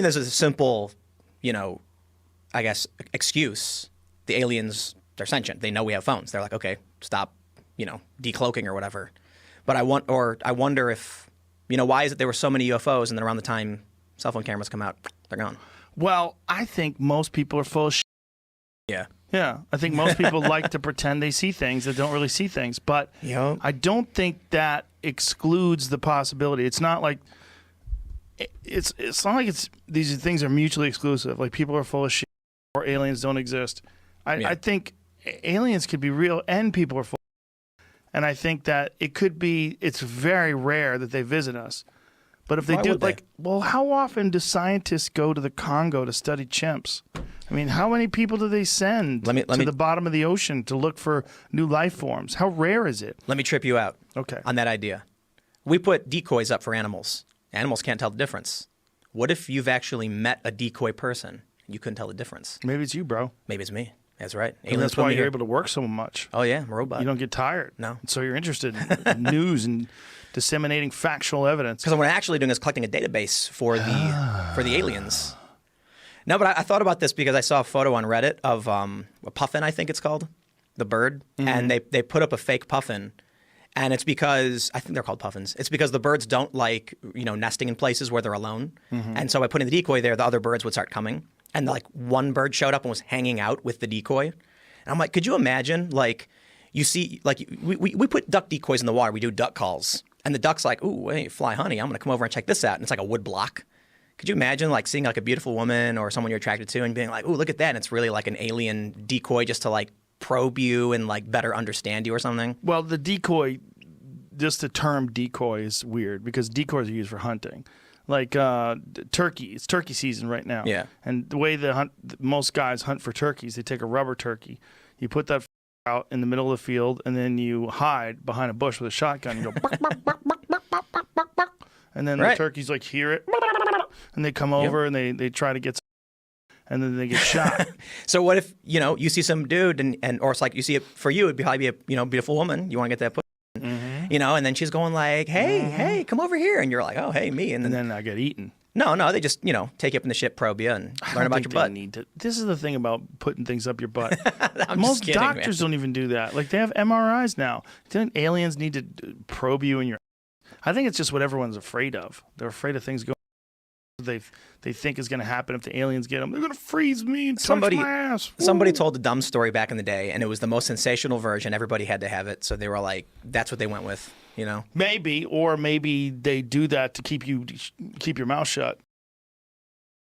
there's a simple, you know, I guess, excuse. The aliens, they're sentient. They know we have phones. They're like, okay, stop, you know, decloaking or whatever. But I wonder if, you know, why is it there were so many UFOs and then around the time cell phone cameras come out, they're gone? Well, I think most people are full of shit. Yeah. Yeah. I think most people like to pretend they see things that don't really see things. But I don't think that excludes the possibility. It's not like it's not like these things are mutually exclusive. Like people are full of shit or aliens don't exist. I think aliens could be real and people are full of shit. And I think that it's very rare that they visit us. But if they do, well, how often do scientists go to the Congo to study chimps? I mean, how many people do they send to the bottom of the ocean to look for new life forms? How rare is it? Let me trip you out on that idea. We put decoys up for animals. Animals can't tell the difference. What if you've actually met a decoy person and you couldn't tell the difference? Maybe it's you, bro. Maybe it's me. That's right. And that's why you're able to work so much. Oh, yeah. I'm a robot. You don't get tired. No. So you're interested in news and disseminating factual evidence. Because what I'm actually doing is collecting a database for the aliens. No, but I thought about this because I saw a photo on Reddit of a puffin, I think it's called, the bird. And they put up a fake puffin. And it's because, I think they're called puffins. It's because the birds don't like, you know, nesting in places where they're alone. And so by putting the decoy there, the other birds would start coming. And like one bird showed up and was hanging out with the decoy. And I'm like, could you imagine, like, you see, like, we put duck decoys in the water. We do duck calls. And the duck's like, ooh, hey, fly honey, I'm going to come over and check this out. And it's like a wood block. Could you imagine, like, seeing, like, a beautiful woman or someone you're attracted to and being like, ooh, look at that. And it's really like an alien decoy just to, like, probe you and, like, better understand you or something? Well, the decoy, just the term decoy is weird because decoys are used for hunting. Like turkey, it's turkey season right now. Yeah. And the way most guys hunt for turkeys, they take a rubber turkey. You put that out in the middle of the field, and then you hide behind a bush with a shotgun. You go, bark, bark, bark, bark, bark, bark, bark, bark, bark. And then the turkeys like hear it, and they come over and they try to get and then they get shot. So what if, you know, you see some dude and or it's like you see it for you, it'd probably be a, you know, beautiful woman. You want to get that pussy. You know, and then she's going like, hey, come over here. And you're like, oh, hey, me. And then I get eaten. No, they just, you know, take you up in the ship, probe you, and learn about your butt. This is the thing about putting things up your butt. Most kidding, doctors don't even do that. Like, they have MRIs now. Don't aliens need to probe you in your... I think it's just what everyone's afraid of. They're afraid of things going they think is going to happen if the aliens get them. They're going to freeze me and touch my ass. Somebody told a dumb story back in the day, and it was the most sensational version. Everybody had to have it, so they were like, that's what they went with, you know? Maybe, or maybe they do that to keep your mouth shut.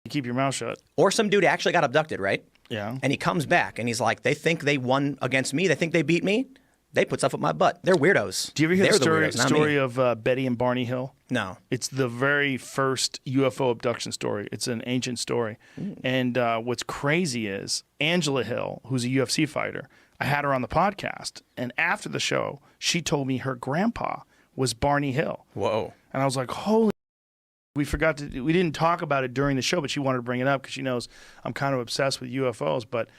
Keep your mouth shut. Or some dude actually got abducted, right? Yeah. And he comes back, and he's like, they think they won against me. They think they beat me. They put stuff up my butt. They're weirdos. Do you ever hear the story of Betty and Barney Hill? No. It's the very first UFO abduction story. It's an ancient story. And what's crazy is Angela Hill, who's a UFC fighter, I had her on the podcast. And after the show, she told me her grandpa was Barney Hill. Whoa. And I was like, holy... We didn't talk about it during the show, but she wanted to bring it up because she knows I'm kind of obsessed with UFOs. But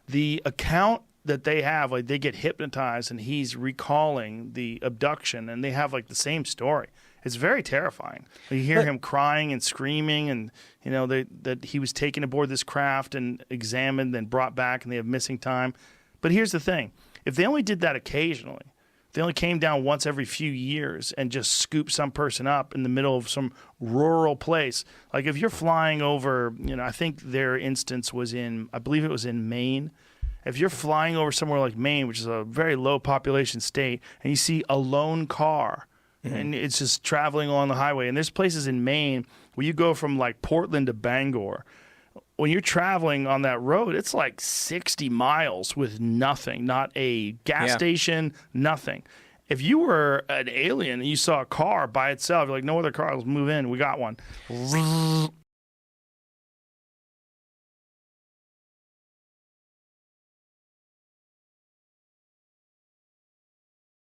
the account that they have, like, they get hypnotized and he's recalling the abduction, and they have like the same story. It's very terrifying. You hear him crying and screaming, and you know that he was taken aboard this craft and examined and brought back, and they have missing time. But here's the thing: if they only did that occasionally, they only came down once every few years and just scooped some person up in the middle of some rural place. Like if you're flying over, you know, I think their instance was I believe it was in Maine. If you're flying over somewhere like Maine, which is a very low population state, and you see a lone car, and it's just traveling along the highway, and there's places in Maine where you go from like Portland to Bangor. When you're traveling on that road, it's like 60 miles with nothing, not a gas station, nothing. If you were an alien and you saw a car by itself, you're like, no other car, let's move in, we got one.